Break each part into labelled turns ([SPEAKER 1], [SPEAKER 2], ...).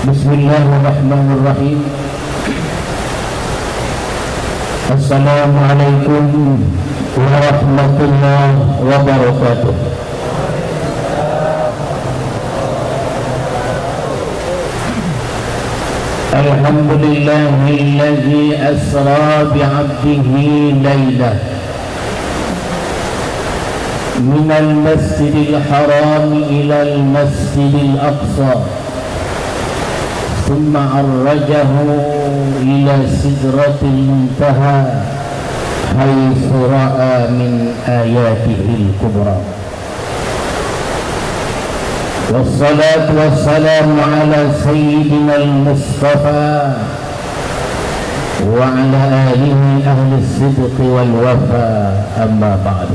[SPEAKER 1] Bismillahirrahmanirrahim. Assalamualaikum warahmatullahi wabarakatuh. Alhamdulillahilladzi asra bi'abdihi laylah minal masjidil haram ilal masjidil aqsa ثم عرجه إلى سدرة المنتهى حيث رأى من آياته الكبرى والصلاة والسلام على سيدنا المصطفى وعلى آله أهل الصدق والوفاء أما بعد.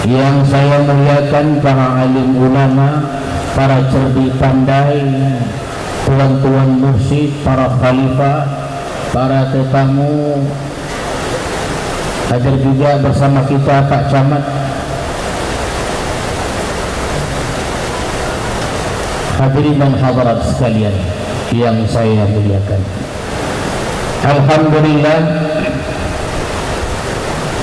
[SPEAKER 1] Yang saya muliakan para alim ulama, para cerdik pandai, tuan-tuan mursyid, para khalifah, para tetamu, hadir juga bersama kita Pak Camat, hadirin dan hadirat sekalian yang saya muliakan. Alhamdulillah,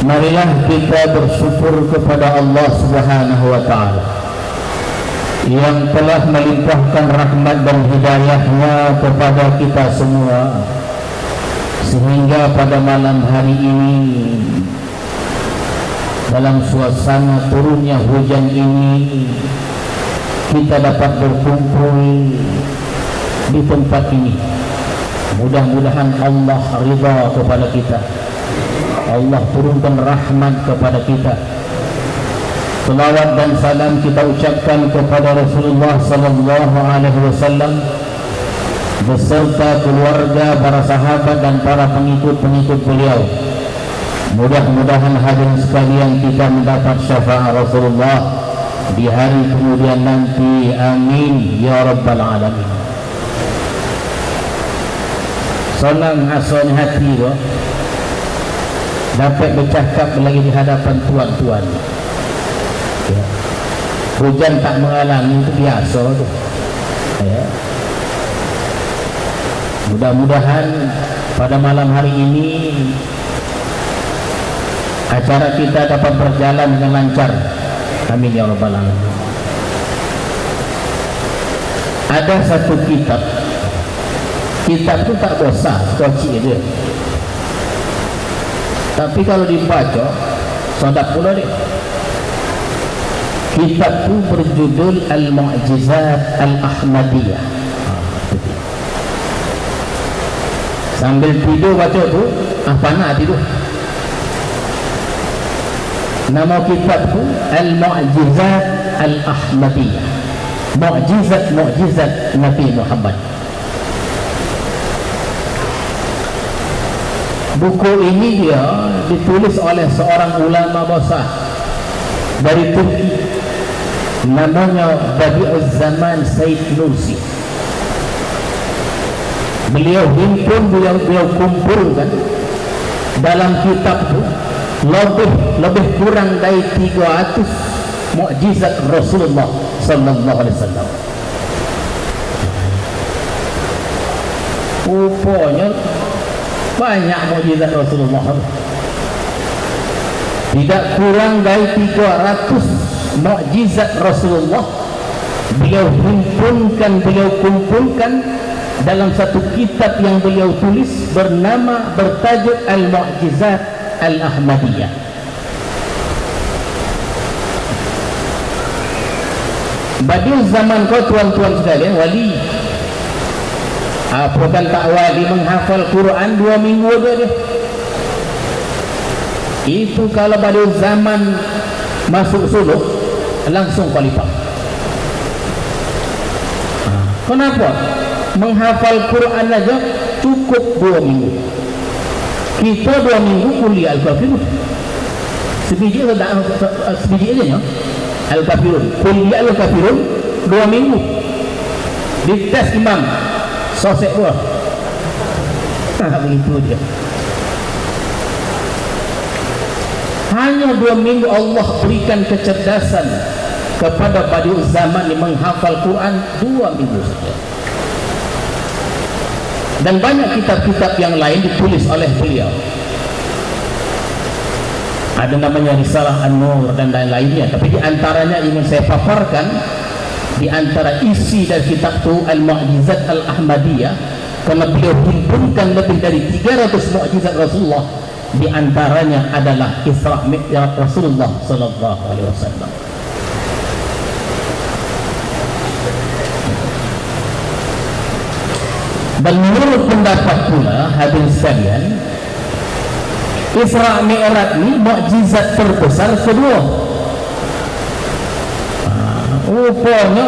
[SPEAKER 1] marilah kita bersyukur kepada Allah Subhanahu wa taala yang telah melimpahkan rahmat dan hidayahnya kepada kita semua, sehingga pada malam hari ini dalam suasana turunnya hujan ini kita dapat berkumpul di tempat ini. Mudah-mudahan Allah ridha kepada kita, Allah turunkan rahmat kepada kita. Selawat dan salam kita ucapkan kepada Rasulullah sallallahu alaihi wasallam beserta keluarga, para sahabat dan para pengikut-pengikut beliau. Mudah-mudahan hadirin sekalian kita mendapat syafaat Rasulullah di hari kemudian nanti. Amin ya rabbal alamin. Senang asalnya hati dapat bercakap lagi di hadapan tuan-tuan. Ya. Hujan tak menghalangi itu biasa tu. Ya. Mudah-mudahan pada malam hari ini acara kita dapat berjalan dengan lancar. Amin ya rabbal alamin. Ada satu kitab tu tak besar, kecil dia. Tapi kalau dibaca sedap pula dia. Kitab itu berjudul Al-Mu'jizat Al-Ahmadiyah. Sambil tidur baca tu, apa nak tidur? Nama kitab itu Al-Mu'jizat Al-Ahmadiyah. Mu'jizat Nabi Muhammad. Buku ini dia ditulis oleh seorang ulama besar dari Turki, namanya Badi'uz Zaman Said Nursi. Beliau himpun, beliau kumpulkan dalam kitab itu lebih kurang dari 300 mukjizat Rasulullah sallallahu alaihi wasallam. Rupanya banyak mukjizat Rasulullah, tidak kurang dari 300 mukjizat Rasulullah beliau himpunkan, beliau kumpulkan dalam satu kitab yang beliau tulis bertajuk Al-Mu'jizat Al-Ahmadiyah. Badi'uz zaman kau tuan-tuan sekalian, wali bukan tak wali, menghafal Quran 2 minggu dia. Itu kalau Badi'uz zaman masuk suluk langsung khalifah. Kenapa? Menghafal Quran aja cukup 2 minggu. Kita 2 minggu kuliah Al-Kafirun. Sebiji aja ya. Al-Kafirun, kuliah Al-Kafirun 2 minggu. Dites imam sosek dua. Begitu dia. Hanya 2 minggu Allah berikan kecerdasan kepada badi'uz zaman yang menghafal Quran 2 minggu saja. Dan banyak kitab-kitab yang lain ditulis oleh beliau. Ada namanya Risalah An-Nur dan lain-lainnya. Tapi di antaranya ingin saya paparkan, di antara isi dari kitab itu Al-Mu'jizat Al-Ahmadiyah, karena beliau himpunkan lebih dari 300 mukjizat Rasulullah. Di antaranya adalah Isra' Mi'raj Rasulullah sallallahu alaihi wasallam. Dan menurut pendapat pula hadirin sekalian, Isra' Mi'raj ini mukjizat terbesar kedua. Rupanya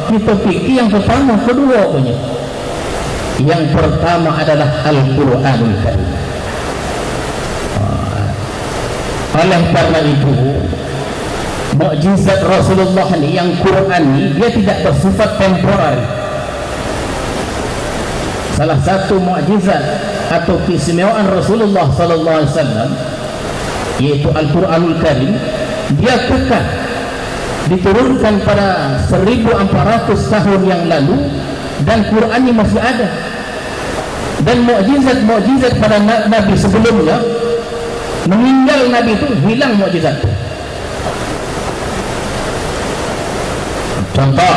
[SPEAKER 1] kita fikir yang pertama, kedua punya. Yang pertama adalah Al-Quranul Karim. Oleh karena itu, mukjizat Rasulullah ini, yang Quran ini, dia tidak bersifat temporary. Salah satu mukjizat atau keistimewaan Rasulullah sallallahu alaihi wasallam yaitu Al-Quranul Karim, dia kekal, diturunkan pada 1400 tahun yang lalu, dan Quran ini masih ada. Dan mukjizat-mukjizat pada Nabi sebelumnya, meninggal Nabi itu hilang mukjizat. Contoh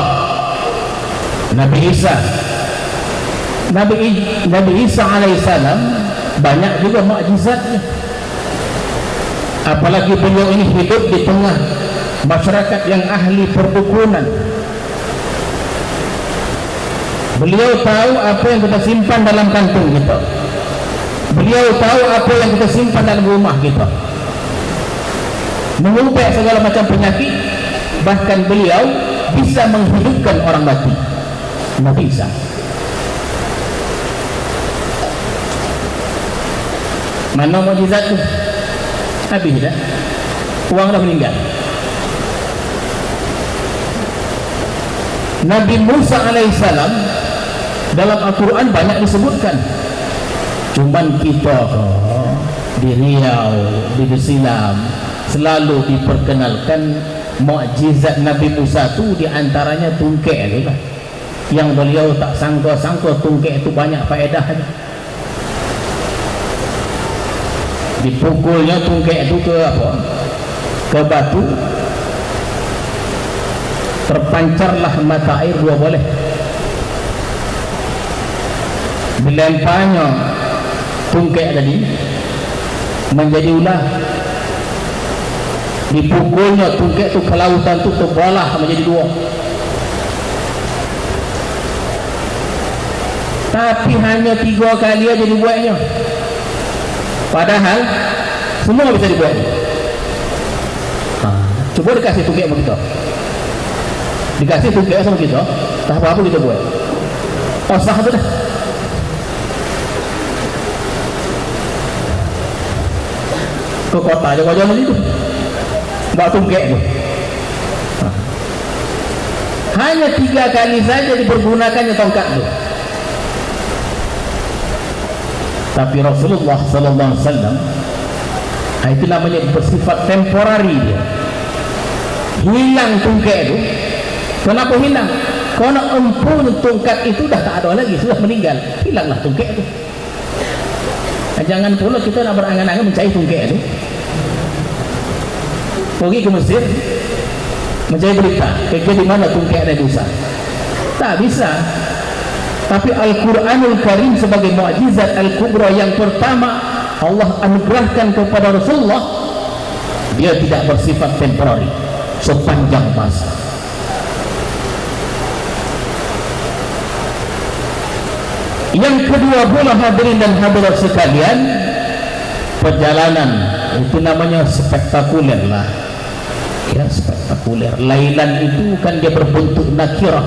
[SPEAKER 1] Nabi Isa alaihissalam banyak juga mukjizatnya. Apalagi beliau ini hidup di tengah masyarakat yang ahli perdukunan. Beliau tahu apa yang kita simpan dalam kantung kita. Beliau tahu apa yang kita simpan dalam rumah kita. Mengubah segala macam penyakit. Bahkan beliau bisa menghidupkan orang mati. Nabi Isa. Mana mukjizat tu? Habis dah. Orang dah meninggal. Nabi Musa alaihissalam dalam Al-Quran banyak disebutkan. Cuman kita di Riau, di Silam selalu diperkenalkan mukjizat Nabi Musa tu, di antaranya tungkek tu lah. Yang beliau tak sangka-sangka tungkek itu banyak faedahnya. Dipukulnya tungkek itu ke apa? Ke batu, terpancarlah mata air 2 boleh. Dilemparnya tungkek tadi menjadi ular. Dipukulnya tungkek itu ke lautan itu terbelah menjadi 2. Tapi hanya 3 kali aja dibuatnya. Padahal semua bisa dibuat. Coba dikasih tungkek sama kita. Dikasih tungkek sama kita, tak apa-apa kita buat. Oh, sah tu dah. Ke kota je wajah macam itu. Bawa tungkek tu. Hanya 3 kali saja dipergunakannya tongkat tu. Tapi Rasulullah sallallahu alaihi wasallam itu namanya bersifat temporary dia. Hilang tungkek itu. Kenapa hilang? Karena empun tungkat itu dah tak ada lagi, sudah meninggal. Hilanglah tungkek itu. Jangan pula kita nak berangan-angan mencari tungkek itu. Pergi ke Mesir mencari berita, kira di mana tungkek Nabi Musa. Tak bisa. Tapi Al-Quranul Karim sebagai mukjizat Al-Kubra yang pertama Allah anugerahkan kepada Rasulullah, dia tidak bersifat temporary, sepanjang masa. Yang kedua pula hadirin dan hadirat sekalian, perjalanan itu namanya spektakuler lah. Ya, spektakuler. Lailan itu kan dia berbentuk nakirah.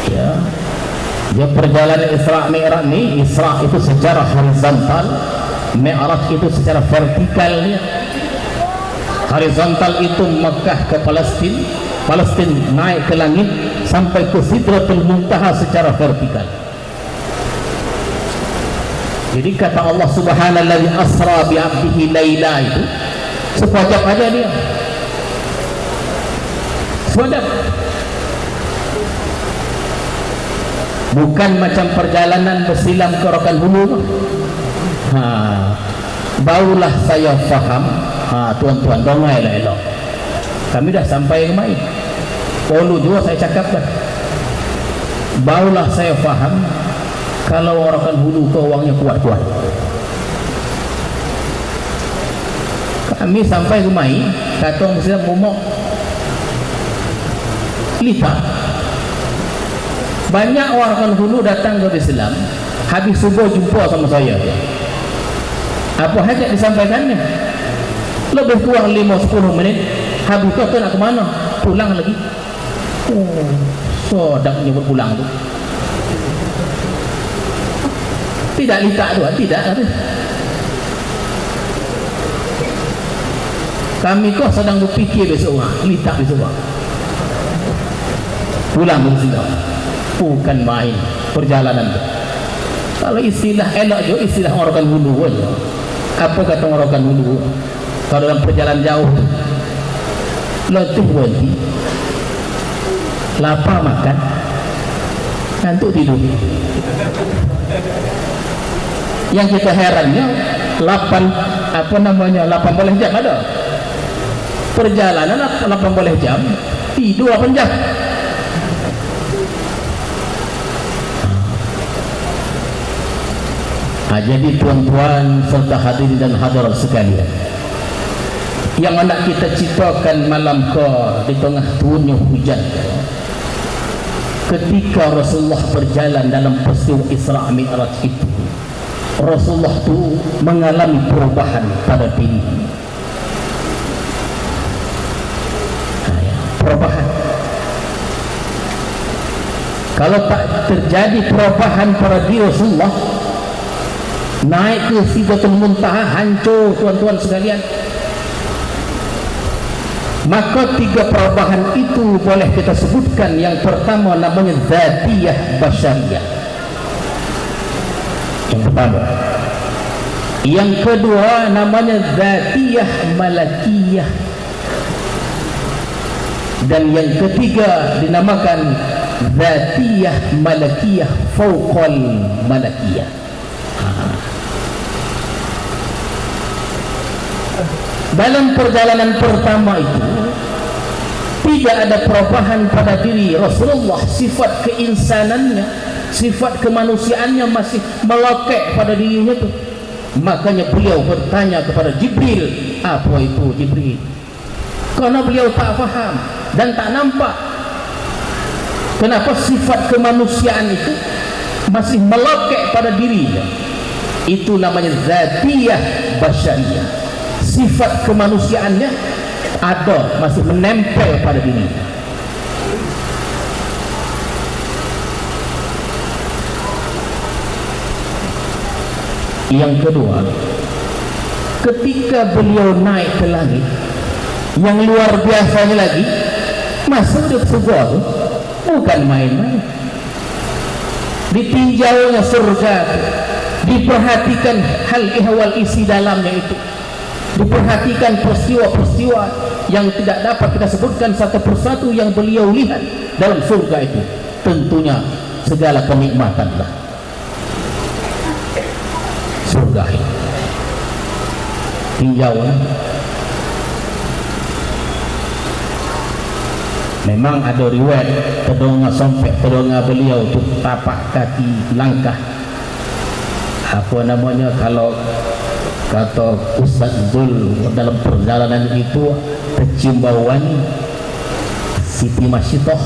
[SPEAKER 1] Ya, dia perjalanan Isra' Mi'raj ni, Isra' itu secara horizontal, Mi'raj itu secara vertikal dia. Horizontal itu Mekah ke Palestin, Palestin naik ke langit sampai ke Sidratul Muntaha secara vertikal. Jadi kata Allah Subhanallazi asra bi 'abdihi laila itu sepojok aja dia. Suadab. Bukan macam perjalanan bersilam ke Rokan Hulu. Barulah saya faham. Tuan-tuan, dongailah elok. Kami dah sampai ke mai. Polu juga saya cakapkan. Barulah saya faham kalau Rokan Hulu ke orangnya kuat-kuat. Kami sampai ke mai, kata orang Islam momok lipat. Banyak orang Hulu datang ke Islam, habis subuh jumpa sama saya. Apa hajat disampaikannya? Lebih kurang 5-10 menit, habis tu nak ke mana? Pulang lagi. Sodak nyebut pulang tu. Tidak litak tu, tidak. Kami kau sedang berfikir besok, litak besok. Pulang ke sini. Bukan main perjalanan tu. Kalau istilah elok je, istilah orang Hulu aja. Apa kata orang Hulu? Kalau dalam perjalanan jauh tu, letih berhenti, lapar makan, ngantuk tidur. Yang kita herannya 18 jam ada. Perjalanan 18 jam, tidur 8 jam. Jadi tuan-tuan serta hadirin dan hadirat sekalian, yang hendak kita ceritakan malam ke di tengah turunnya hujan, ketika Rasulullah berjalan dalam peristiwa Isra Mi'raj itu, Rasulullah itu mengalami perubahan pada diri. Perubahan. Kalau tak terjadi perubahan pada diri Rasulullah, naik ke Sidratul Muntaha, hancur tuan-tuan sekalian. Maka 3 perubahan itu boleh kita sebutkan. Yang pertama namanya zatiyah basyariyah. Yang pertama. Yang kedua namanya zatiyah malakiyah. Dan yang ketiga dinamakan zatiyah malakiyah fauqal malakiyah. Dalam perjalanan pertama itu tidak ada perubahan pada diri Rasulullah. Sifat keinsanannya, sifat kemanusiaannya masih melekat pada dirinya itu. Makanya beliau bertanya kepada Jibril, apa itu Jibril? Karena beliau tak faham dan tak nampak kenapa sifat kemanusiaan itu masih melekat pada dirinya. Itu namanya zatiyah basyariyah. Sifat kemanusiaannya ada, masih menempel pada dirinya. Yang kedua, ketika beliau naik ke langit, yang luar biasanya lagi, masuk ke surga itu bukan main-main. Ditinjaunya surga, diperhatikan hal ihwal isi dalamnya itu, diperhatikan peristiwa-peristiwa yang tidak dapat kita sebutkan satu persatu yang beliau lihat dalam surga itu. Tentunya segala kenikmatanlah surga itu. Tinjauan. Memang ada riwayat terdonga sampai terdonga beliau itu tapak kaki langkah apa namanya, kalau kata Ustaz Zul dalam perjalanan itu tercium bau wangi Siti Masyitoh.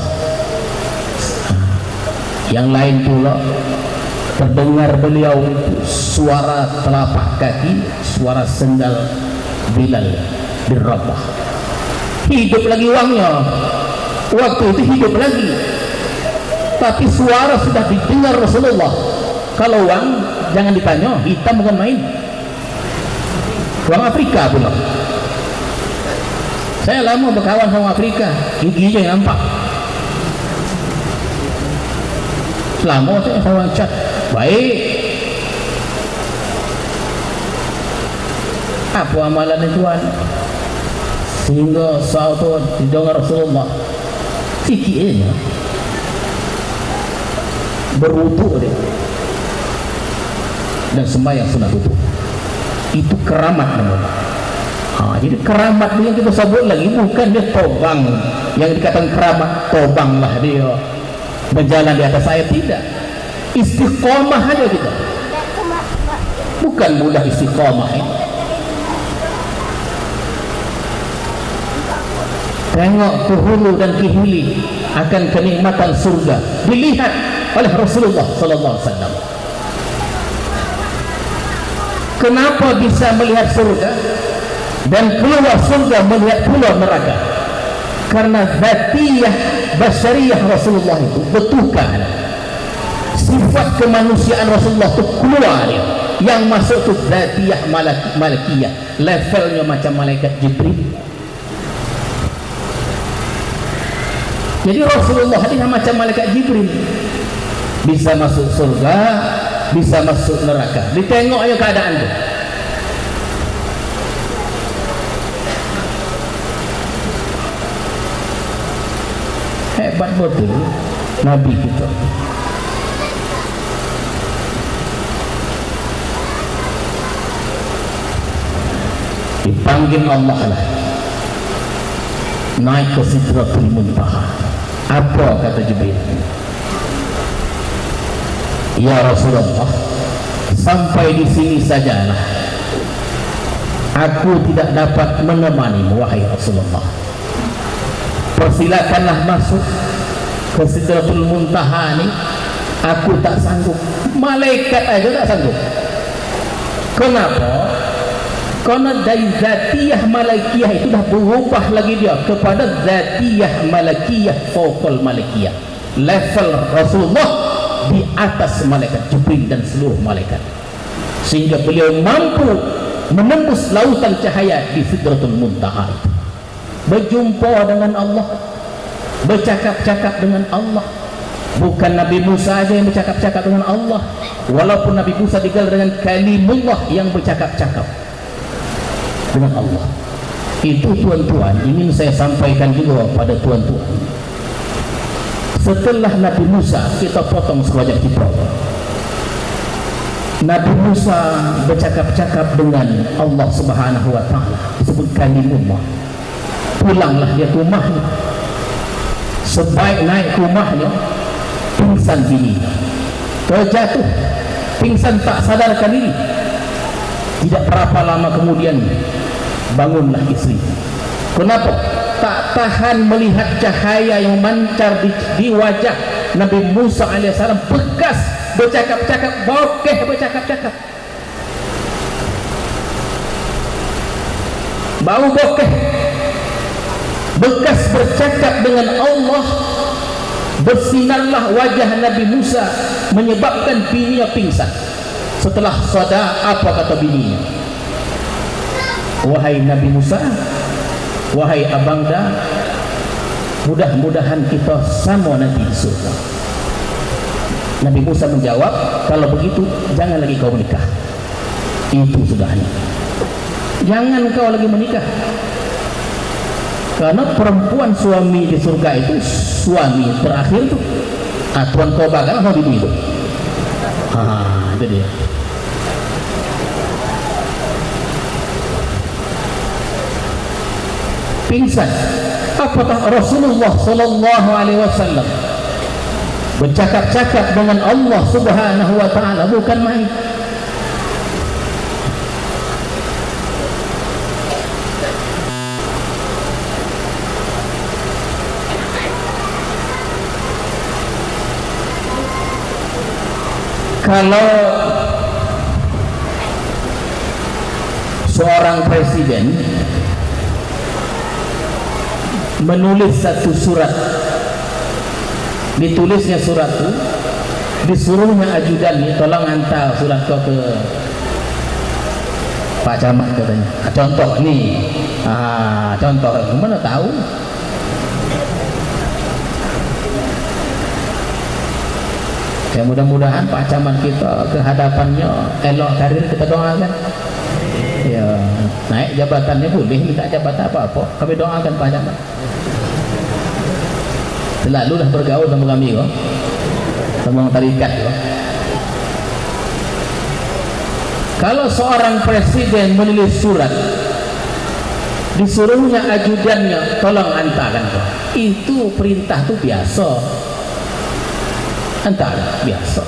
[SPEAKER 1] Yang lain pula terdengar beliau suara telapak kaki, suara sendal Bilal di Rabah. Hidup lagi uangnya, waktu itu hidup lagi, tapi suara sudah didengar Rasulullah. Kalau uang jangan ditanya, hitam bukan main. Orang Afrika pula. Saya lama berkawan sama Afrika, giginya yang nampak. Selama saya sama cat baik. Apa amalan tuan sehingga saat itu didengar Rasulullah Sikitnya berwudu dia dan sembahyang sunat wudu. Itu keramat namanya. Jadi keramat yang kita sebut lagi bukan dia tobang, yang dikatakan keramat tobanglah dia berjalan di atas air, tidak. Istiqomah aja kita, bukan mudah istiqomah ini. Tengok ke hulu dan ke hilir akan kenikmatan surga dilihat oleh Rasulullah sallallahu alaihi wasallam. Kenapa bisa melihat surga dan keluar surga melihat keluar neraka? Karena zatiyah basyariyah Rasulullah itu betulkan sifat kemanusiaan Rasulullah itu keluar dia. Yang masuk itu zatiyah malakiyah, levelnya macam malaikat Jibril. Jadi Rasulullah ini macam malaikat Jibril, bisa masuk surga, bisa masuk neraka. Ditengok aja keadaan itu. Hebat betul Nabi kita. Dipanggil Allah lah, naik ke Sidratul Muntaha. Apa kata Jibril? Ya Rasulullah, sampai di sini sajalah. Aku tidak dapat menemanimu, wahai Rasulullah. Persilakanlah masuk ke Sidratul Muntaha ini. Aku tak sanggup. Malaikat aja tak sanggup. Kenapa? Karena dari zatiyah malakiyah itu dah berubah lagi dia kepada zatiyah malakiyah fawqal malakiyah. Level Rasulullah di atas malaikat Jibril dan seluruh malaikat, sehingga beliau mampu menembus lautan cahaya di Sidratul Muntaha itu, berjumpa dengan Allah, bercakap-cakap dengan Allah. Bukan Nabi Musa saja yang bercakap-cakap dengan Allah, walaupun Nabi Musa digelar dengan kalimullah yang bercakap-cakap dengan Allah. Itu tuan-tuan ingin saya sampaikan juga pada tuan-tuan. Setelah Nabi Musa, kita potong sekejap kita. Nabi Musa bercakap-cakap dengan Allah Subhanahu wa taala, disebut kalimullah. Pulanglah dia ke rumahnya. Sebaik naik ke rumahnya, pingsan bini, terjatuh, pingsan tak sadarkan diri. Tidak berapa lama kemudian bangunlah istri. Kenapa? Tak tahan melihat cahaya yang mancar di wajah Nabi Musa alaihissalam, bekas bercakap-cakap, bokeh bercakap-cakap, bau bokeh, bekas bercakap dengan Allah. Bersinarlah wajah Nabi Musa, menyebabkan bininya pingsan. Setelah sadar, apa kata bininya? Wahai Nabi Musa, wahai abangda, mudah-mudahan kita sama nanti di surga. Nabi Musa menjawab, kalau begitu jangan lagi kau menikah. Itu sudahnya, jangan kau lagi menikah. Karena perempuan suami di surga itu suami terakhir tuh. Tuan kau bakal apa bibi itu? Itu dia. Pingsan. Apakah Rasulullah sallallahu alaihi wasallam bercakap-cakap dengan Allah Subhanahu wa taala, bukan main. Kalau seorang presiden menulis satu surat, ditulisnya surat itu, disuruhnya ajudannya, tolong hantar surat kau ke Pak Camat katanya. Contoh nih, contoh, mana tahu? Ya mudah-mudahan Pak Camat kita ke hadapannya elok karir, kita doakan. Ya, naik jabatannya boleh, minta jabatan apa-apa, kami doakan Pak Camat. Selalulah bergaul sama kami kok, sama tarikat kok. Kalau seorang presiden menulis surat, disuruhnya ajudannya tolong antarkan kok, itu perintah tuh biasa, antar biasa.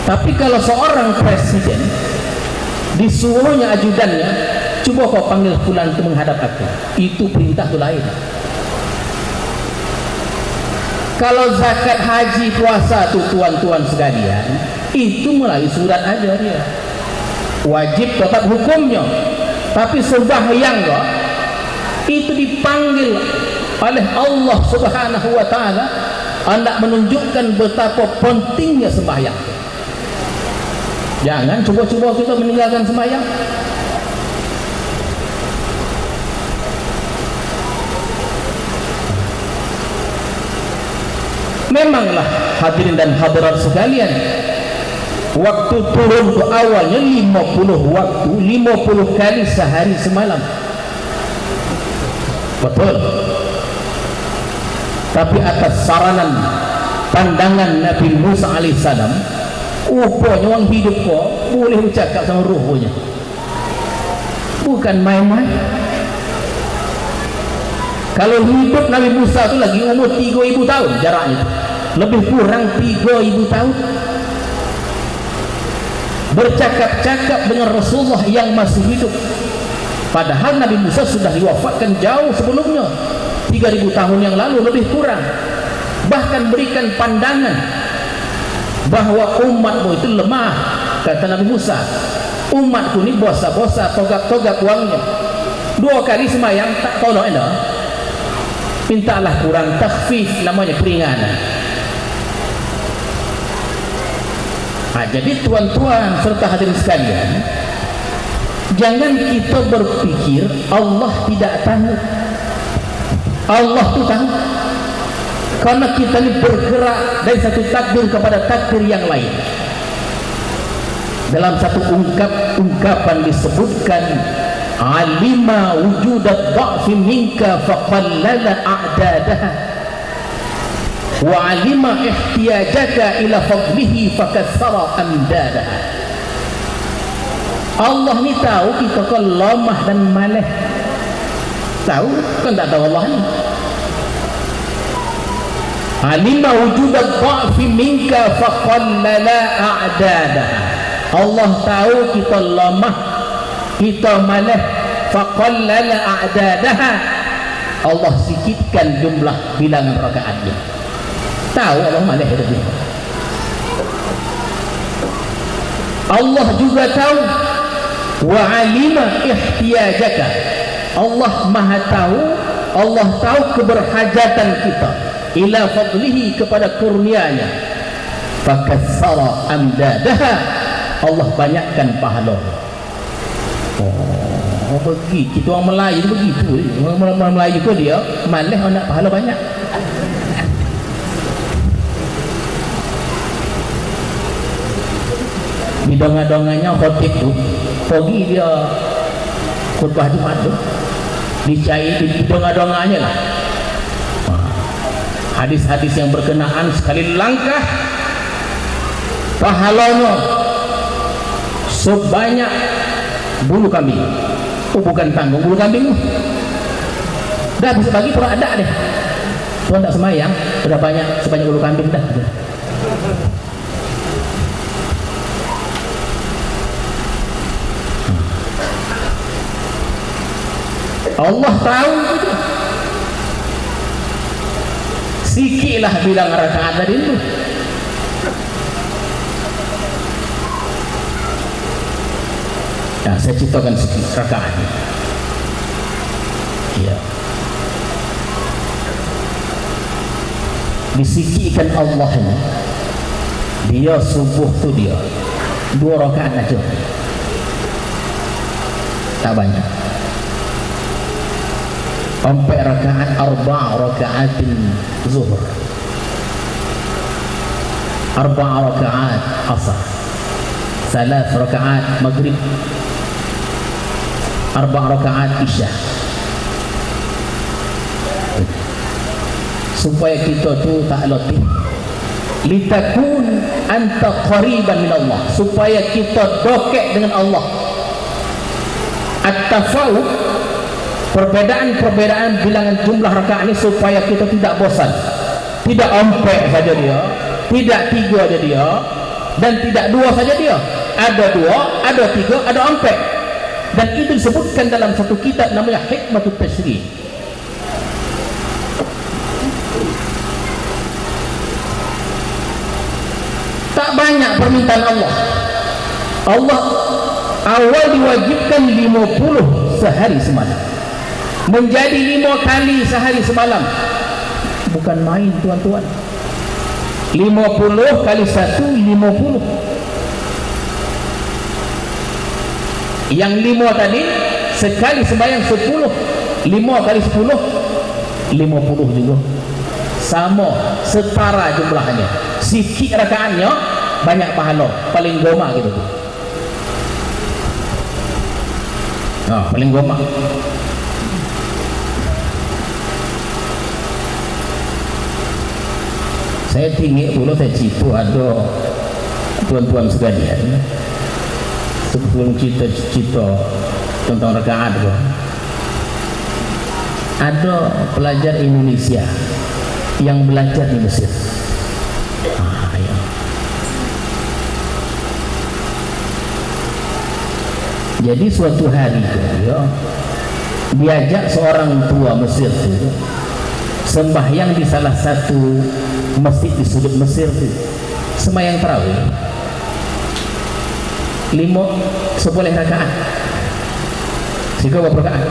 [SPEAKER 1] Tapi kalau seorang presiden disuruhnya ajudannya, coba kau panggil fulan itu menghadap aku, itu perintah itu lain. Kalau zakat, haji, puasa tuh tuan-tuan sekalian, itu melalui surat aja dia, wajib tetap hukumnya. Tapi sembahyang kok, itu dipanggil oleh Allah Subhanahu wa taala, hendak menunjukkan betapa pentingnya sembahyang. Jangan coba-coba kita meninggalkan sembahyang. Memanglah hadirin dan hadirat sekalian, waktu turun ke awalnya 50 waktu, 50 kali sehari semalam, betul. Tapi atas saranan pandangan Nabi Musa alaihissalam, rupanya orang hidup kok boleh bercakap sama ruh punya, bukan main-main. Kalau hidup Nabi Musa itu lagi umur 3.000 tahun jaraknya, lebih kurang 3.000 tahun, bercakap-cakap dengan Rasulullah yang masih hidup. Padahal Nabi Musa sudah diwafatkan jauh sebelumnya, 3.000 tahun yang lalu lebih kurang. Bahkan berikan pandangan bahwa umatmu itu lemah, kata Nabi Musa. Umatku ini bosa-bosa, togak-togak uangnya, 2 kali semayang tak tolong anda, mintalah kurang, takhfif namanya, keringanan. Jadi tuan-tuan serta hadirin sekalian, jangan kita berpikir Allah tidak tahu. Allah itu tahu, karena kita ini bergerak dari satu takdir kepada takdir yang lain. Dalam satu ungkapan disebutkan, alima wujudat dha'fi minka faqallala a'dadaha wa alima ihtiyajaka ila fadlihi fakassara amdadaha. Allah ni tahu kita kan lemah dan malas, tahu kan, tak tahu Allah ni. Alima wujudat dha'fi minka faqallala a'dadaha. Allah tahu kita lemah, kita malas, faqallala a'dadaha. Allah sikitkan jumlah bilangan rakaatnya. Tahu Allah malas itu. Allah juga tahu, wa alima ihtiyajaka. Allah maha tahu, Allah tahu keberhajatan kita ila fadlihi, kepada kurnianya. Fakassara amdadaha. Allah banyakkan pahala. Oh, begitu orang Melayu begitu. Orang Melayu tu dia malas nak pahala banyak. Di donga-donganya khotib tu, pergi dia khutbah Jumat tu, dicari di donga-donganya lah hadis-hadis yang berkenaan, sekali langkah pahalanya sebanyak bulu kambing. Oh, bukan tanggung, bulu kambing dah bisa bagi pura ada deh. Tuan tak semayang sudah banyak, sebanyak bulu kambing dah. Allah tahu itu. Sikitlah bilang rakaat tadi itu. Nah, saya ceritakan sikit rakaat. Ya. Disikitkan Allah ini. Dia subuh tu dia 2 rakaat aja. Tak banyak. 4 rakaat, 4 rakaatin zuhur, 4 rakaat asar, 3 rakaat maghrib, 4 rakaat isya.
[SPEAKER 2] supaya kita tu tak latih. Litakun anta qariban min Allah, supaya kita dekat dengan Allah. At-tafawuq, perbedaan bilangan jumlah rakaat ini supaya kita tidak bosan, tidak ompek saja dia, tidak 3 saja dia, dan tidak 2 saja dia. Ada 2, ada 3, ada ompek. Dan itu disebutkan dalam satu kitab namanya Hikmatut Tashrih. Tak banyak permintaan Allah. Allah awal diwajibkan 50 sehari semalam, menjadi 5 kali sehari semalam. Bukan main tuan-tuan. 50 kali 1 50. Yang 5 tadi sekali sembahyang 10, 5 kali 10 50 juga. Sama, setara jumlahnya. Sikit rakaatnya banyak pahala, paling goma gitu tu. Paling goma. Saya tinggi pula, saya cerita ada tuan-tuan sekalian, sebelum cerita tentang rakaat tu, ada pelajar Indonesia yang belajar di Mesir. Ya. Jadi suatu hari ya, diajak seorang tua Mesir tu sembahyang di salah satu masjid di sudut Mesir tu, sembahyang tarawih 10 rakaat. Sehingga berapa rakaat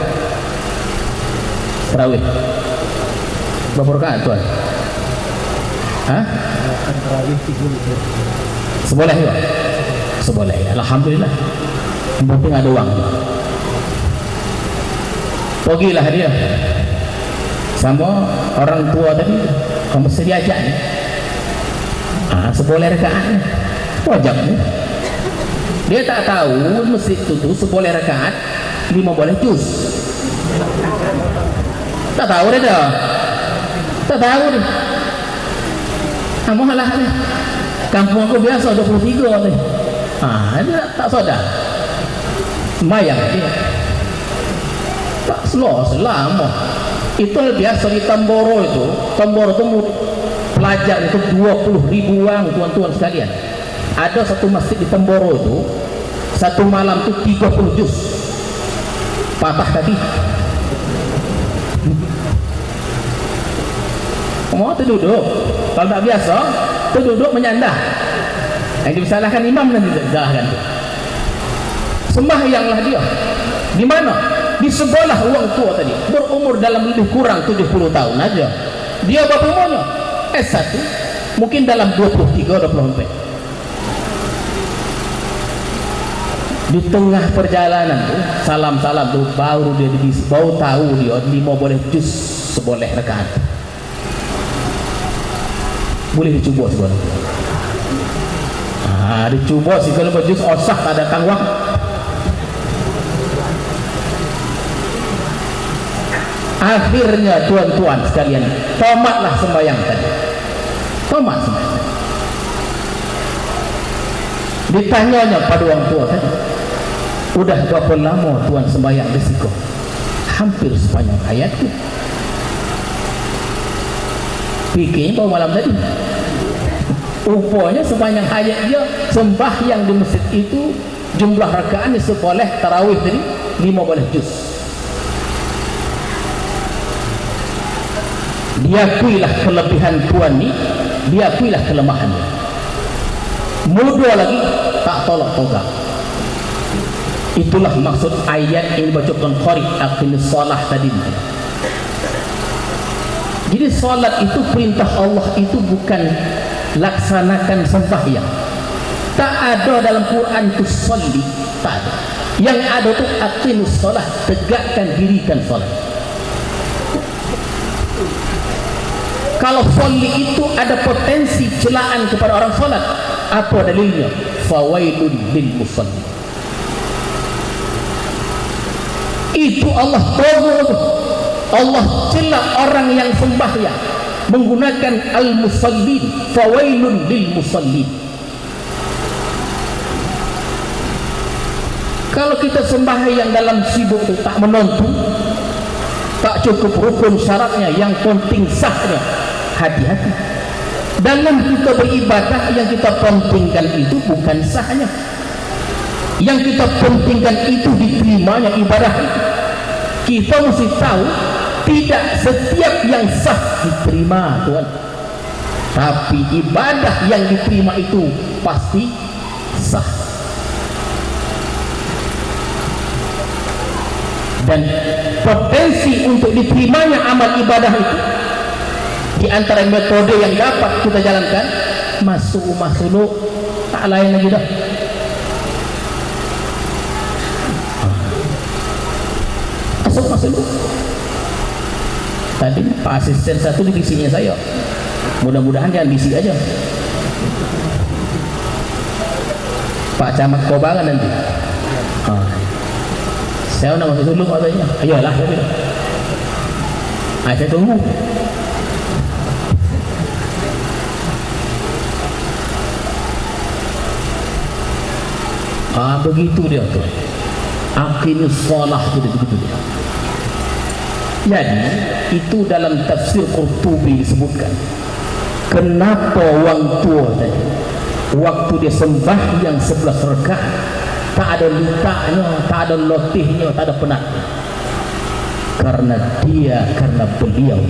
[SPEAKER 2] tarawih? Berapa rakaat tuan? Seboleh juga? Seboleh, alhamdulillah. Yang penting ada uang. Pergilah dia sama orang tua tadi, kamu mesti diajak ni. Seboleh rakaat wajib ni. Dia tak tahu masjid tu seboleh rakaat 5 boleh juz. Tak tahu dia dah. Tak tahu dia. Malah ni kampung aku biasa 23 ni. Dia tak sadar. Mayang dia tak selama itu biasa di Tamboro itu. Tamboro itu pelajar itu 20.000 orang tuan-tuan sekalian. Ada satu masjid di Tamboro itu satu malam itu 30 juz patah kaki. Mau terduduk, kalau tak biasa terduduk menyandah. Yang disalahkan imam nanti degahkan. Sembahyanglah dia. Di mana? Di sebelah orang tua tadi, berumur dalam lebih kurang 70 tahun aja. Dia berapa umurnya? S1, mungkin dalam 23-24. Di tengah perjalanan tu, salam-salam tu, baru dia baru tahu dia 5 boleh juz seboleh rakaat. Boleh dicuba sebenarnya. Dicuba sih kalau berjuz osah tak ada tangwang. Akhirnya tuan-tuan sekalian, tomatlah sembahyang tadi. Tomat sembahyang. Ditanyanya pada orang tua tadi, udah berapa lama tuan sembahyang di situ? Hampir sepanjang hayatku. Fikirnya baru malam tadi. Rupanya sepanjang hayat dia sembahyang di masjid itu, jumlah rakaatnya seboleh tarawih tadi 5 boleh juz. Diakuilah kelebihan tuan ni, diakuilah kelemahannya. Muda lagi tak tolak togak. Itulah maksud ayat yang dibacakan Qari aqimis shalah tadi. Jadi solat itu perintah Allah itu bukan laksanakan sembahyang. Tak ada dalam Quran tu sholli, tak ada. Yang ada tu aqimus shalah, tegakkan dirikan solat. Kalau sholli itu ada potensi celaan kepada orang solat, apa dalilnya? Fawailun lil musalli. Itu Allah tegur, Allah cela orang yang sembahyang menggunakan al-musallin, fawailun lil musallin. Kalau kita sembahyang dalam sibuk itu tak menonton, tak cukup rukun syaratnya, yang penting sahnya, hati-hati. Dalam kita beribadah, yang kita pentingkan itu bukan sahnya, yang kita pentingkan itu diterimanya ibadah. Kita mesti tahu tidak setiap yang sah diterima, Tuhan. Tapi ibadah yang diterima itu pasti sah. Dan potensi untuk diterimanya amal ibadah itu, di antara metode yang dapat kita jalankan, masuk rumah suluk, tak lain lagi dah. Masuk rumah suluk. Tadi Pak Asisten satu di bisinya saya, mudah-mudahan jangan bisik aja. Pak Camat Kobangan nanti. Saya nak masuk suluk katanya. Ayolah, saya bilang. Saya tunggu. Begitu dia tuh. Aqimus shalah begitu dia. Jadi itu dalam tafsir Qurtubi disebutkan. Kenapa orang tua tadi waktu dia sembahyang 11 rakaat tak ada lutaknya, tak ada lotihnya, tak ada penatnya? Karena beliau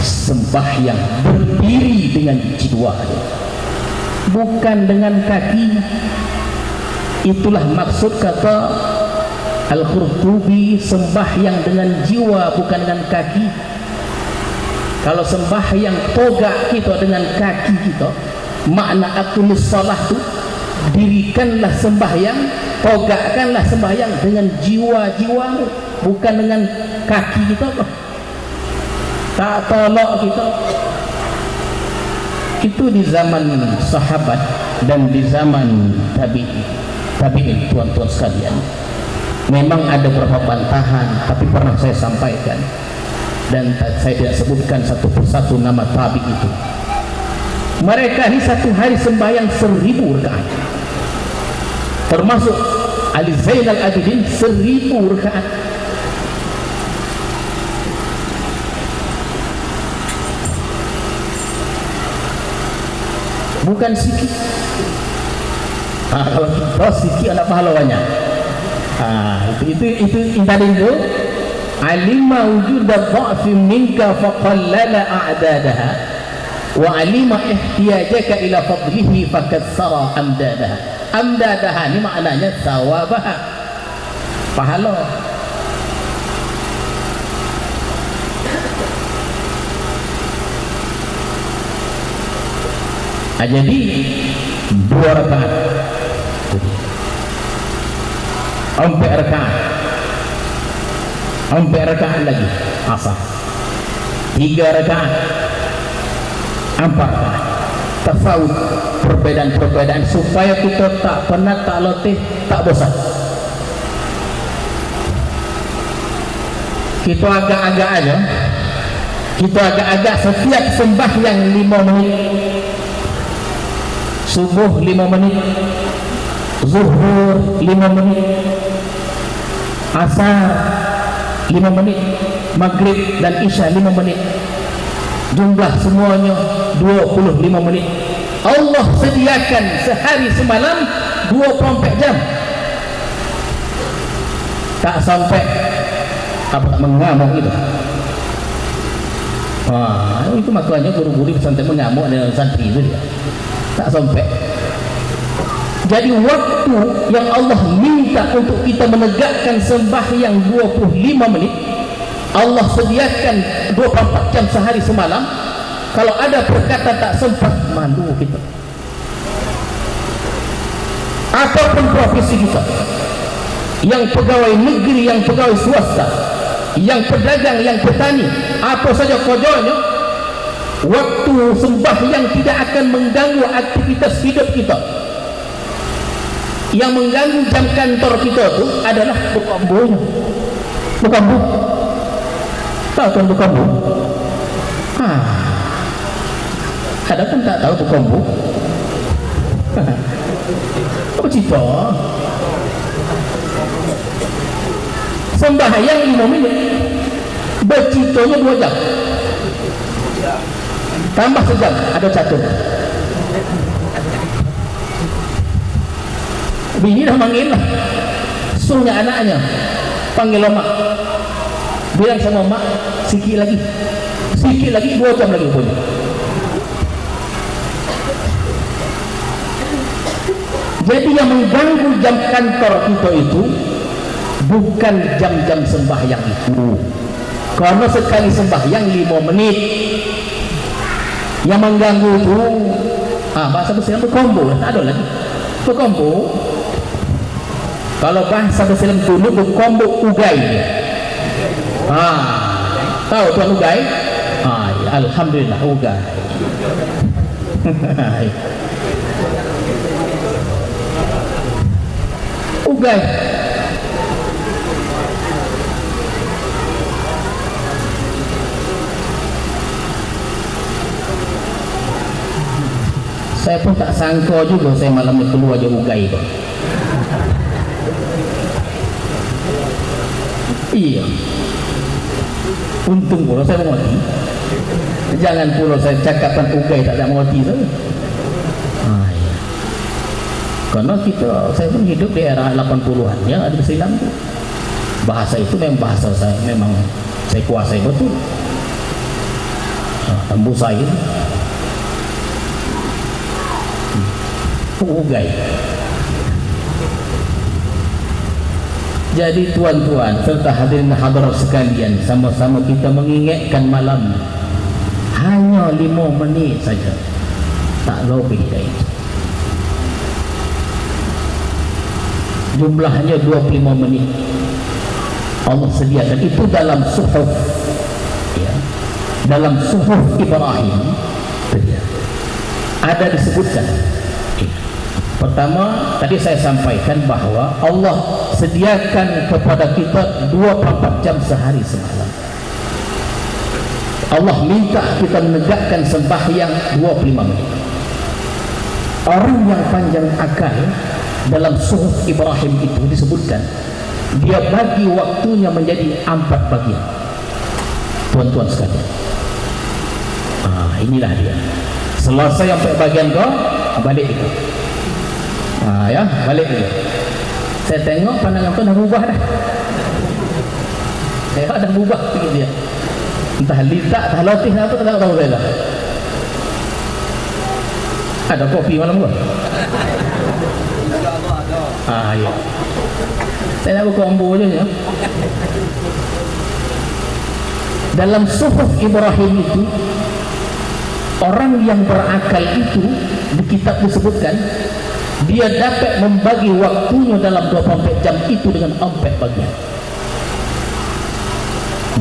[SPEAKER 2] sembahyang berdiri dengan jiwa, bukan dengan kaki. Itulah maksud kata Al-Qurtubi, sembahyang dengan jiwa bukan dengan kaki. Kalau sembahyang togak kita dengan kaki kita, makna aqimus shalah tu, dirikanlah sembahyang, togakkanlah sembahyang dengan jiwa-jiwamu, bukan dengan kaki kita. Tak tolak kita. Itu di zaman sahabat dan di zaman tabi'in, tuan-tuan sekalian. Memang ada beberapa bantahan, tapi pernah saya sampaikan, dan saya tidak sebutkan satu persatu nama tabi itu. Mereka ini satu hari sembahyang 1000 rakaat, termasuk Ali Zainal Abidin 1000 rakaat. Bukan sikit. Kalau kita sikit anak pahalawanya. Itu intarin tu. Alima wujuda dha'fi minka faqallala a'dadaha wa alima ihtiyajaka ila fadlihi fakassara amdadaha. Amdadaha ni maknanya sawabaha, pahala. Jadi 2 rakaat, 4 rakaat, 4 rakaat lagi asar, 3 rakaat, 4 rakaat. Tafawud, perbedaan-perbedaan supaya kita tak penat, tak letih, tak bosan. Kita agak-agak aja, kita agak-agak setiap sembahyang 5 menit. Subuh 5 menit, zuhur 5 menit, asar 5 menit, maghrib dan isya 5 menit. Jumlah semuanya 25 menit. Allah sediakan sehari semalam 24 jam. Tak sampai apa mengamuk itu. Itu makanya guru-guru pesantren mengamuk dengan santri itu dia. Tak sampai. Jadi waktu yang Allah minta untuk kita menegakkan sembahyang 25 menit, Allah sediakan 24 jam sehari semalam. Kalau ada perkata tak sempat, malu kita. Apapun profesi kita, yang pegawai negeri, yang pegawai swasta, yang pedagang, yang petani, apa saja kojolnya, waktu sembahyang tidak akan mengganggu aktivitas hidup kita. Yang mengganggu jam kantor kita itu adalah bukambunya. Bukambu, tahu kan bukambu? Ada kan tak tahu berkombu. Apa cerita? Sembahyang 5 minit, bercitanya 2 jam, tambah sejam, ada catur. Bini dah manggil lah, suruhnya anaknya panggil mak, bilang sama mak sikit lagi 2 jam lagi punya. Jadi yang mengganggu jam kantor kita itu bukan jam-jam sembahyang itu, karena sekali sembahyang 5 menit. Yang mengganggu itu bahasa Islam berkombo, tak ada lagi berkombo. Kalau bahasa Islam dulu berkombo ugai. Tahu tuan ugai? Ya, alhamdulillah ugai. Ugai. Saya pun tak sangka juga saya malam ni keluar je ugai tu. Iya. Untung pula saya mengerti. Jangan pula saya cakapkan ugai tak ada mengerti tu. Ya. Karena saya pun hidup di era 80-an ya, ada Islam tu. Bahasa itu memang bahasa saya, memang saya kuasai betul. Tembus saya. Ugai. Jadi tuan-tuan serta hadirin hadirat sekalian, sama-sama kita mengingatkan malam hanya 5 menit saja, tak lebih dari itu. Jumlahnya 25 menit Allah sediakan itu dalam suhuf ya, dalam suhuf Ibrahim ada disebutkan. Pertama, tadi saya sampaikan bahwa Allah sediakan kepada kita 24 jam sehari semalam. Allah minta kita menegakkan sembahyang 25 menit. Orang yang panjang akal dalam suhuf Ibrahim itu disebutkan, dia bagi waktunya menjadi 4 bagian. Tuan-tuan sekalian, inilah dia. Selesai sampai bagian kau, balik itu. Ya, balik dia. Saya tengok pandangan tu dah berubah dah. Saya dah berubah sikit dia. Entah litak, entah latih apa, tak tahu saya dah. Ada kopi malam gua? Ya. Saya nak berkombo je ya. Dalam suhuf Ibrahim itu, orang yang berakal itu di kitab disebutkan dia dapat membagi waktunya dalam 24 jam itu dengan 4 bagian.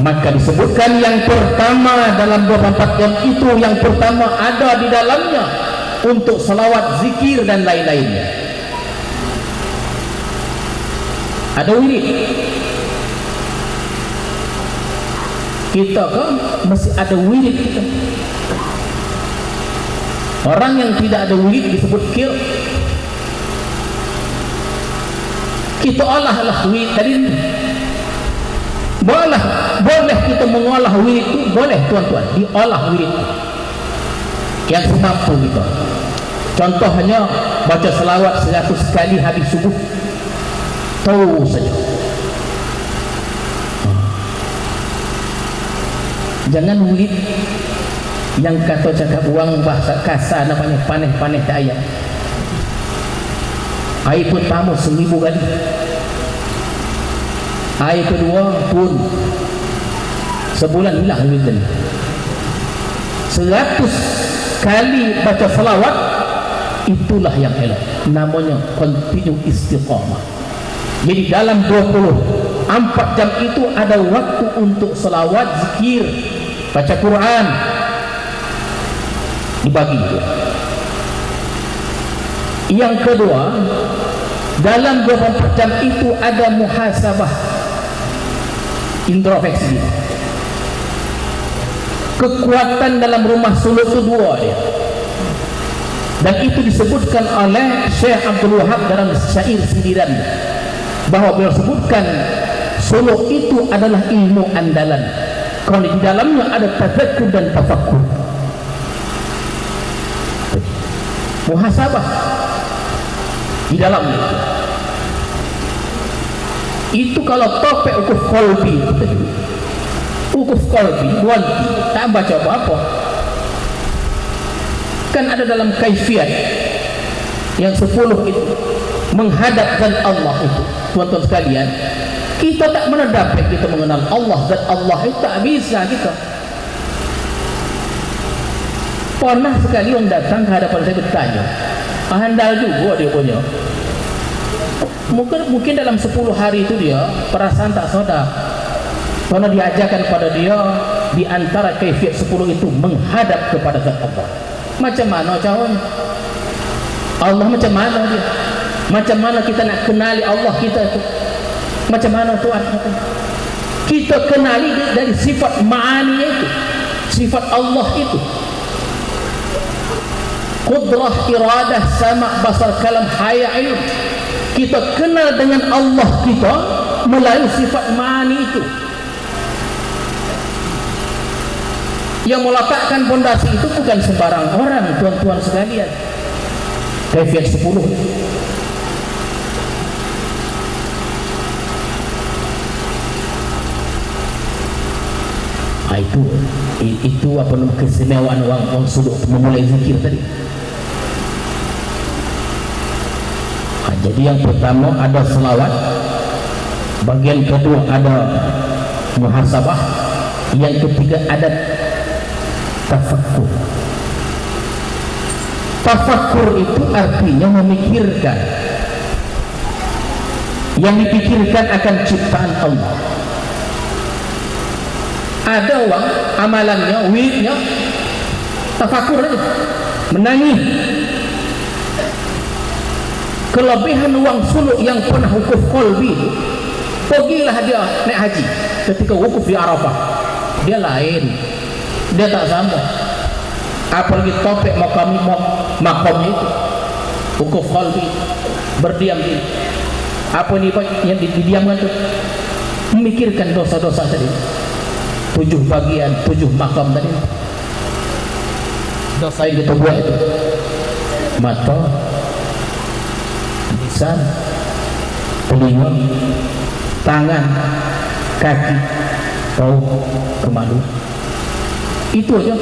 [SPEAKER 2] Maka disebutkan yang pertama dalam 24 jam itu, yang pertama ada di dalamnya untuk selawat, zikir dan lain-lainnya. Ada wirid. Kita kan mesti ada wirid kita. Orang yang tidak ada wirid disebut kir. Kita olahlah wirid tadi. Boleh kita mengolah wirid itu, boleh tuan-tuan, diolah wirid itu yang semampu kita. Contohnya baca selawat 100 kali habis subuh, tahu saja. Jangan wirid yang kata cakap uang bahasa kasar namanya paneh-paneh tak ayat. Air pertama 1000 kali, air kedua pun sebulan hilang wirid. 100 kali baca selawat, itulah yang elok, namanya continue istiqamah. Jadi dalam 24 jam itu ada waktu untuk selawat, zikir, baca Quran, dibagi. Yang kedua, dalam 24 jam itu ada muhasabah, introspeksi. Kekuatan dalam rumah suluk itu dua dia. Dan itu disebutkan oleh Syekh Abdul Wahab dalam syair sindiran, bahwa beliau sebutkan suluk itu adalah ilmu andalan, kalau di dalamnya ada tazakkur dan tafakkur. Muhasabah di dalamnya itu kalau topek ukuf qalbi, ukuf qalbi wanti tak baca apa-apa, kan ada dalam kaifiat yang 10 itu menghadapkan Allah itu. Tuan-tuan sekalian, kita tak pernah dapat kita mengenal Allah, dan Allah itu tak bisa kita. Pernah sekali orang datang ke hadapan saya bertanya, handal juga dia punya, mungkin dalam 10 hari itu dia perasaan tak sedap, karena diajarkan pada dia di antara kaifiat 10 itu menghadap kepada zat Allah. Macam mana caranya? Allah macam mana dia? Macam mana kita nak kenali Allah kita itu? Macam mana Tuhan? Kita kenali dari sifat ma'ani itu, sifat Allah itu, qudrah, iradah, sama', basar, kalam, haya, ilm. Kita kenal dengan Allah kita melalui sifat ma'ani itu. Yang meletakkan fondasi itu bukan sembarang orang, tuan-tuan sekalian. Kaifiat 10. Itu apa namanya keistimewaan orang suluk memulai zikir tadi. Jadi yang pertama ada selawat, bagian kedua ada muhasabah, yang ketiga ada tafakkur. Tafakkur itu artinya memikirkan. Yang dipikirkan akan ciptaan Allah. Ada orang amalannya, wiridnya tafakkur aja, menangis. Kelebihan uang suluk yang pernah wukuf qalbi itu, pergilah dia naik haji ketika wukuf di Arafah, dia lain, dia tak sama. Apalagi topik makam itu wukuf qalbi, berdiam di apa ni yang didiamkan tu, memikirkan dosa-dosa tadi, 7 bagian, 7 makam tadi, dosa yang kita buat itu, mata, lisan, telinga, tangan, kaki, bau, kemaluan. Itu aja.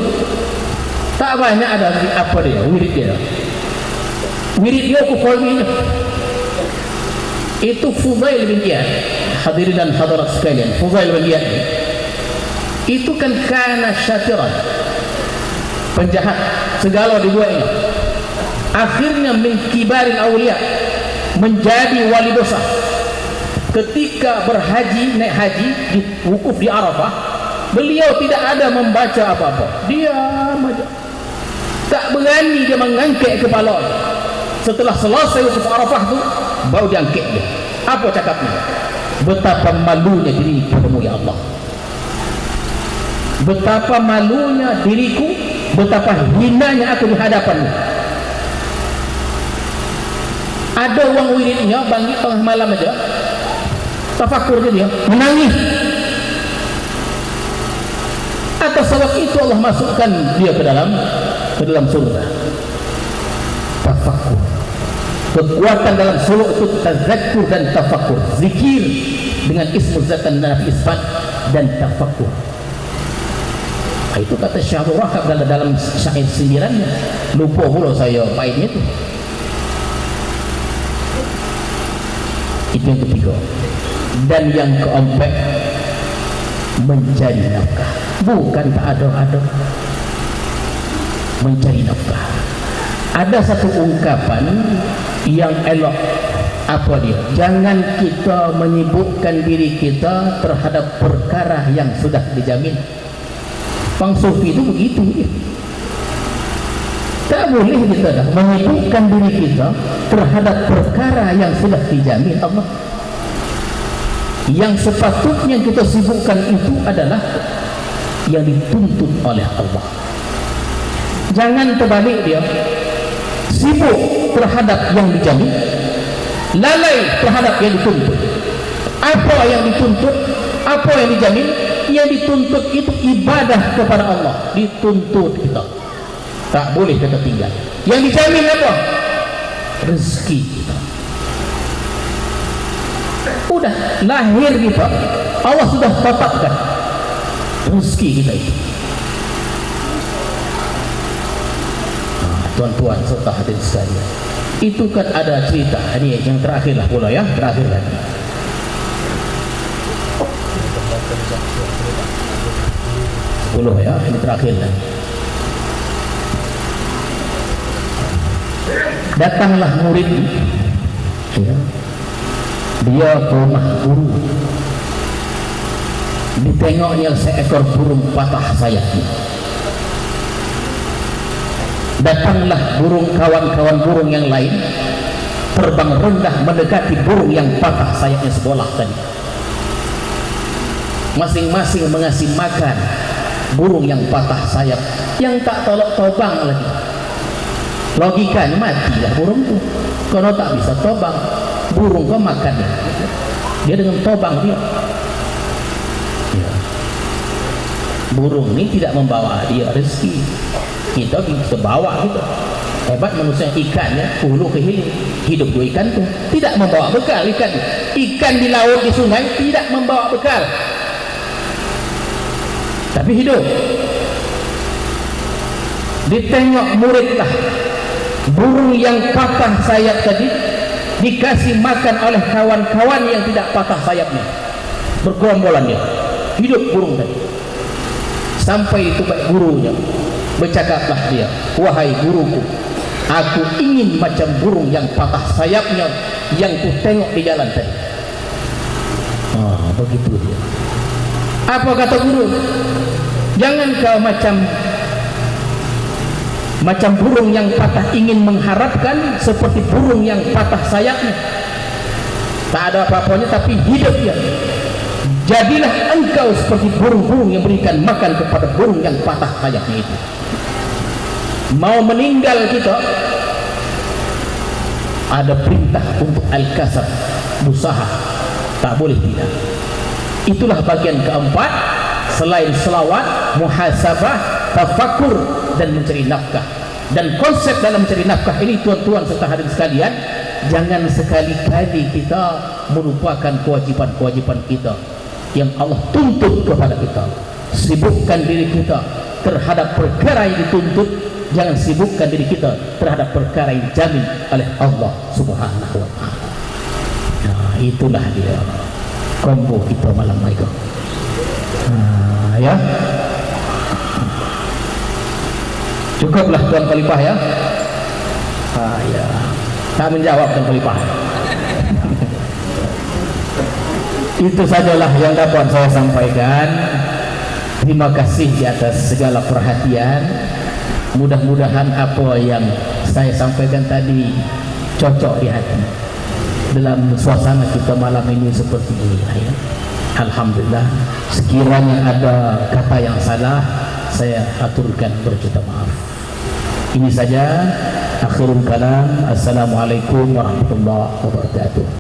[SPEAKER 2] Tak banyak ada apa dia, wirid dia. Wirid dia aku qalbinya. Itu Fudail bin Iyad, hadirin dan hadirat sekalian. Fudail bin Iyad itu kan kana syatiran, penjahat, segala dibuatnya. Akhirnya min kibaril awliya, menjadi wali dosa. Ketika berhaji, naik haji di wukuf di Arafah, beliau tidak ada membaca apa-apa, diam aja, tak berani dia mengangkat kepala. Setelah selesai wukuf Arafah tu baru dia angkat dia. Apa cakapnya? Betapa malunya diri padamu ya Allah, betapa malunya diriku, betapa hinanya aku di hadapanmu. Ada orang wiridnya bangkit tengah malam aja, tafakur dia menangis. Atas sebab itu Allah masukkan dia ke dalam surga. Tafakur, kekuatan dalam suluk itu tazakkur dan tafakur, zikir dengan ismu zat dan nafi isbat dan tafakur. Itu kata Syahrul Rahab dalam syair sindirannya, lupa pula saya baitnya itu. Itu yang ketiga. Dan yang keempat, mencari nafkah. Bukan tak ada mencari nafkah. Ada satu ungkapan yang elok, apa dia? Jangan kita menyibukkan diri kita terhadap perkara yang sudah dijamin. Bang Sufi itu begitu dia. Tak boleh kita dah menyibukkan diri kita terhadap perkara yang sudah dijamin Allah. Yang sepatutnya kita sibukkan itu adalah yang dituntut oleh Allah. Jangan terbalik dia. sibuk terhadap yang dijamin, lalai terhadap yang dituntut. Apa yang dituntut, apa yang dijamin? Yang dituntut itu ibadah kepada Allah, dituntut kita, tak boleh kita tinggal. Yang dijamin apa? Rezeki kita. Udah lahir kita, Allah sudah tetapkan rezeki kita itu. Tuan-tuan serta hadirin sekalian, itu kan ada cerita. Ini yang terakhir lah pula ya, terakhir lagi. Sepuluh ya, ini terakhir lagi. Datanglah murid, ya, dia ke rumah guru. Ditengoknya seekor burung patah sayapnya. Datanglah burung, kawan-kawan burung yang lain, terbang rendah mendekati burung yang patah sayapnya sebelah tadi. Masing-masing mengasih makan burung yang patah sayap, yang tak tolak tobang lagi. Logikanya matilah burung itu. Kalau tak bisa tobang, burung kau makan dia dengan tobang dia. Ya. Burung ini tidak membawa dia rezeki, kita bisa bawa gitu. Hebat manusia ikan ya, hulu ke hilir, hidup dua ikan tuh tidak membawa bekal. Ikan di laut, di sungai tidak membawa bekal, tapi hidup. Ditengok muridlah burung yang patah sayap tadi, dikasih makan oleh kawan-kawan yang tidak patah sayapnya, bergerombolan dia, hidup burung tadi. Sampai itu baik gurunya, bercakaplah dia, wahai guruku, aku ingin macam burung yang patah sayapnya yang ku tengok di jalan tadi. Begitu dia. Apa kata guru? Jangan kau macam burung yang patah ingin mengharapkan seperti burung yang patah sayapnya, tak ada apa-apanya tapi hidup dia. Jadilah engkau seperti burung-burung yang berikan makan kepada burung yang patah sayapnya itu. Mau meninggal kita, ada perintah untuk al-kasab, usaha, tak boleh tidak. Itulah bagian keempat, selain selawat, muhasabah, tafakur, dan mencari nafkah. Dan konsep dalam mencari nafkah ini, tuan-tuan serta hadirin sekalian, jangan sekali-kali kita melupakan kewajipan-kewajipan kita yang Allah tuntut kepada kita. Sibukkan diri kita terhadap perkara yang dituntut, jangan sibukkan diri kita terhadap perkara yang dijamin oleh Allah Subhanahu wa ta'ala. Nah, itulah dia kombo kita malam ini. Ya, cukuplah Tuan Khalifah ya. Ya, tak menjawab Tuan Khalifah. Itu sajalah yang dapat saya sampaikan. Terima kasih di atas segala perhatian. Mudah-mudahan apa yang saya sampaikan tadi cocok di hati dalam suasana kita malam ini seperti ini ya. Alhamdulillah. Sekiranya ada kata yang salah, saya aturkan berjuta maaf. Ini saja. Akhirul kalam. Assalamualaikum warahmatullahi wabarakatuh.